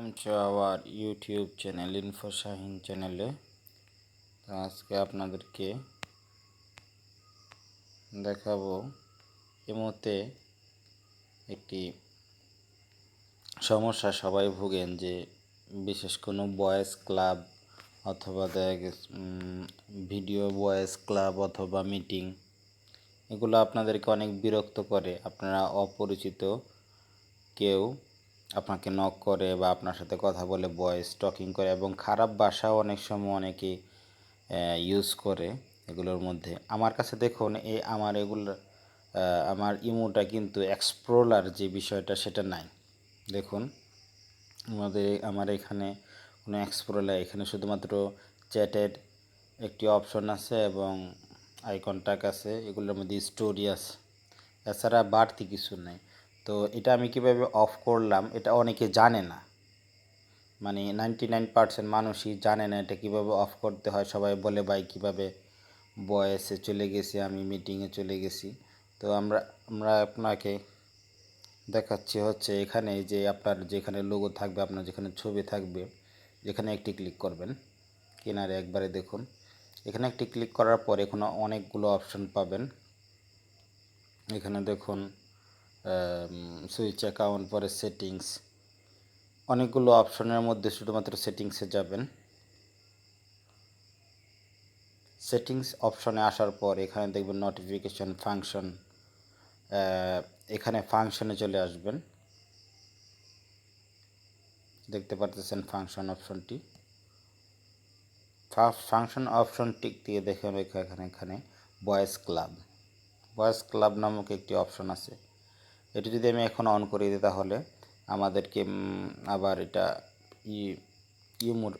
Welcome to our YouTube channel infoshahin চ্যানেলে। তো আজকে আপনাদেরকে দেখাবো এমতে একটি সমস্যা সবাই ভোগেন যে বিশেষ কোনো বয়েজ ক্লাব অথবা ভিডিও বয়েজ ক্লাব অথবা মিটিং এগুলো আপনাদেরকে অনেক বিরক্ত করে। আপনারা অপরিচিত কেউ আপনাকে নক করে বা আপনার সাথে কথা বলে ভয়েস টকিং করে এবং খারাপ ভাষাও অনেক সময় অনেকেই ইউজ করে এগুলোর মধ্যে। আমার কাছে দেখুন আমার ইমোটা কিন্তু এক্সপ্লোরার যে বিষয়টা সেটা নাই। দেখুন আমার এখানে কোনো এক্সপ্লোরার, এখানে শুধুমাত্র চ্যাটের একটি অপশন আছে এবং আই কন্টাক্ট আছে, এগুলোর মধ্যে স্টোরি আছে, এছাড়া বাড়তি কিছু নেই। তো এটা আমি কিভাবে অফ করলাম এটা অনেকে জানে না, মানে 99% মানুষই জানে না এটা কিভাবে অফ করতে হয়। সবাই বলে ভাই কীভাবে বয়েসে চলে গেছি, আমি মিটিংয়ে চলে গেছি। তো আমরা আপনাকে দেখাচ্ছি হচ্ছে এখানে যে আপনার যেখানে লোগো থাকবে, আপনার যেখানে ছবি থাকবে, যেখানে একটি ক্লিক করবেন কিনারে একবারে দেখুন। এখানে একটি ক্লিক করার পর এখানে অনেকগুলো অপশন পাবেন। এখানে দেখুন সুইচ অ্যাকাউন্ট, পরে সেটিংস, অনেকগুলো অপশনের মধ্যে শুধুমাত্র সেটিংসে যাবেন। সেটিংস অপশনে আসার পর এখানে দেখবেন নোটিফিকেশন ফাংশন, এখানে ফাংশনে চলে আসবেন। দেখতে পারতেছেন ফাংশন অপশনটি। ফাংশন অপশন টিক দিয়ে দেখেন এখানে ভয়েস ক্লাব নামক একটি অপশন আছে। এটি যদি আমি এখন অন করে দিই তাহলে আমাদেরকে আবার এটা ইমোর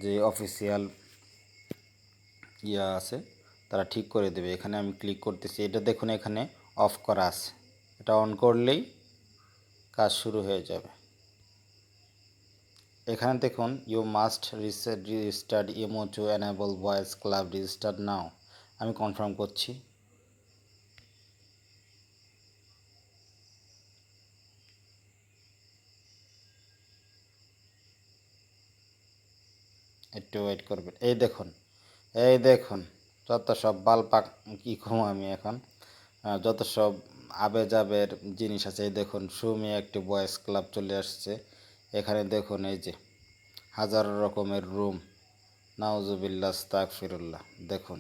যে অফিসিয়াল আছে তারা ঠিক করে দেবে। এখানে আমি ক্লিক করতেছি, এটা দেখুন এখানে অফ করা আছে, এটা অন করলেই কাজ শুরু হয়ে যাবে। এখানে দেখুন you must register imo to enable voice club, register now. আমি কনফার্ম করছি। একটু ওয়েট করবেন। এই দেখুন যত সব বালপাক কী কম আমি এখন, যত সব আবেজাবের জিনিস আছে। এই দেখুন সুমি একটি বয়েস ক্লাব চলে আসছে। এখানে দেখুন এই যে হাজার রকমের রুম, নাউজুবিল্লাহ আস্তাগফিরুল্লাহ। দেখুন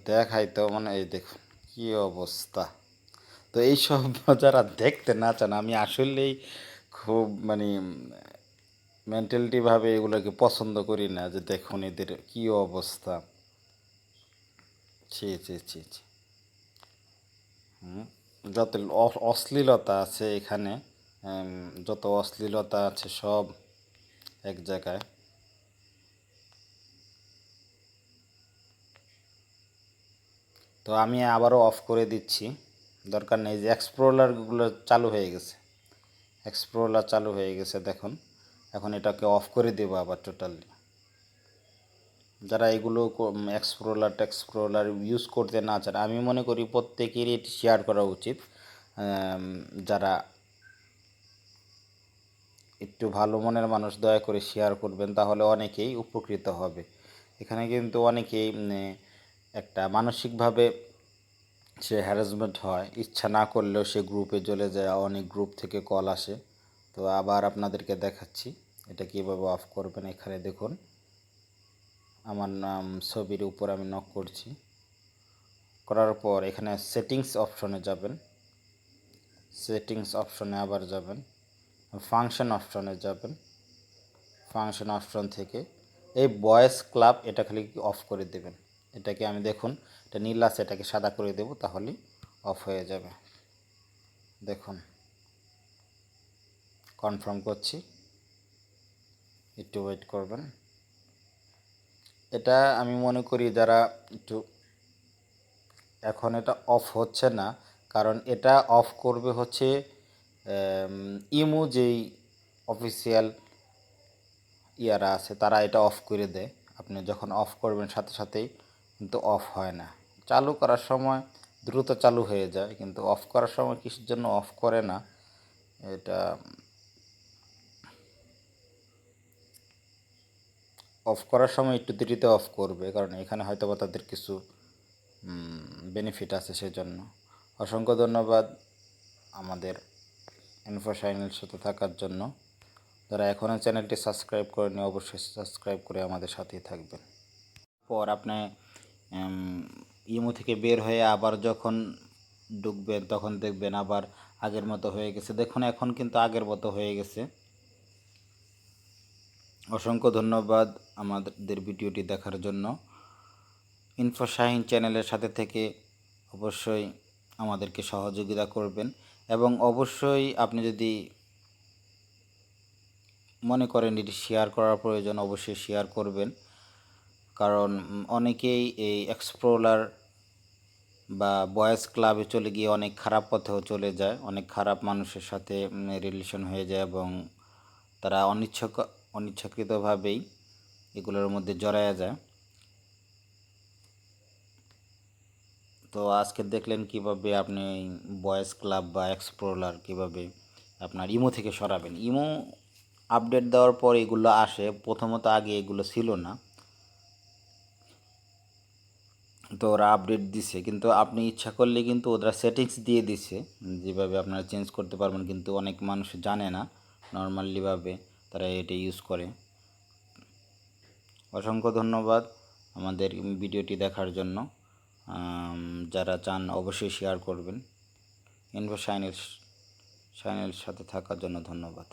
দেখাই তো মানে এই দেখুন কী অবস্থা। তো এইসব যারা দেখতে না চান, আমি আসলেই খুব মেন্টালিটিভাবে এগুলোকে পছন্দ করি না। যে দেখুন এদের কী অবস্থা, ছি ছি ছি ছি। যত অশ্লীলতা আছে এখানে, যত অশ্লীলতা আছে সব এক জায়গায়। তো আমি আবারও অফ করে দিচ্ছি, দরকার নেই। যে এক্সপ্লোরারগুলো চালু হয়ে গেছে, দেখুন এখন এটাকে অফ করে দেব আবার টোটালি। যারা এগুলো এক্সপ্লোরার ইউজ করতে না চান, আমি মনে করি প্রত্যেকেরই এটি শেয়ার করা উচিত। যারা একটু ভালো মনের মানুষ দয়া করে শেয়ার করবেন, তাহলে অনেকেই উপকৃত হবে। এখানে কিন্তু অনেকেই একটা মানসিকভাবে সে হ্যারাসমেন্ট হয়, ইচ্ছা না করলেও সে গ্রুপে চলে যায়, অনেক গ্রুপ থেকে কল আসে। তো আবার আপনাদেরকে দেখাচ্ছি এটা কীভাবে অফ করবেন। এখানে দেখুন আমার নাম ছবির উপর আমি নক করছি, করার পর এখানে সেটিংস অপশনে যাবেন। সেটিংস অপশনে আবার যাবেন, ফাংশন অপশনে যাবেন। ফাংশন অপশন থেকে এই ভয়েস ক্লাব এটা খালি অফ করে দেবেন। এটাকে আমি দেখুন এটা নীল আছে, এটাকে সাদা করে দেব, তাহলেই অফ হয়ে যাবে। দেখুন কনফার্ম করছি, একটু ওয়েট করবেন। এটা আমি মনে করি যারা একটু এখন এটা অফ হচ্ছে না, কারণ এটা অফ করবে হচ্ছে ইমো যেই অফিসিয়াল ইয়ারা আছে তারা এটা অফ করে দেয়। আপনি যখন অফ করবেন সাথে সাথেই কিন্তু অফ হয় না। চালু করার সময় দ্রুত চালু হয়ে যায়, কিন্তু অফ করার সময় কিসের জন্য অফ করে না এটা অফ করার সময় একটু দেরিতে অফ করবে, কারণ এখানে হয়তো বা তাদের কিছু বেনিফিট আছে সেজন্য। অসংখ্য ধন্যবাদ আমাদের ইনফোশাইনের সাথে থাকার জন্য। যারা এখনও চ্যানেলটি সাবস্ক্রাইব করেনি অবশ্যই সাবস্ক্রাইব করে আমাদের সাথেই থাকবেন। পর আপনি ইমো থেকে বের হয়ে আবার যখন ঢুকবেন তখন দেখবেন আবার আগের মতো হয়ে গেছে। দেখুন এখন কিন্তু আগের মতো হয়ে গেছে। অসংখ্য ধন্যবাদ আমাদের ভিডিওটি দেখার জন্য। ইনফোশাহিন চ্যানেলের সাথে থেকে অবশ্যই আমাদেরকে সহযোগিতা করবেন, এবং অবশ্যই আপনি যদি মনে করেন এটি শেয়ার করার প্রয়োজন অবশ্যই শেয়ার করবেন, কারণ অনেকেই এই এক্সপ্লোরার বা বয়েজ ক্লাবে চলে গিয়ে অনেক খারাপ পথেও চলে যায়, অনেক খারাপ মানুষের সাথে রিলেশন হয়ে যায় এবং তারা অনিচ্ছাকৃতভাবেই এগুলোর মধ্যে জড়ায়া যায়। তো আজকে দেখলেন কিভাবে আপনি বয়েজ ক্লাব বা এক্সপ্লোরার কিভাবে আপনার ইমো থেকে সরাবেন। ইমো আপডেট দেওয়ার পর এগুলো আসে, প্রথমত আগে এগুলো ছিল না, তো ওরা আপডেট দিছে, কিন্তু আপনি ইচ্ছা করলে কিন্তু ওরা সেটিংস দিয়ে দিছে যেভাবে আপনারা চেঞ্জ করতে পারবেন, কিন্তু অনেক মানুষ জানে না নর্মালিভাবে তারা এটা ইউজ করে। অসংখ্য ধন্যবাদ আমাদের ভিডিওটি দেখার জন্য। যারা চান অবশ্যই শেয়ার করবেন। ইনফোশাইনের সাথে থাকার জন্য ধন্যবাদ।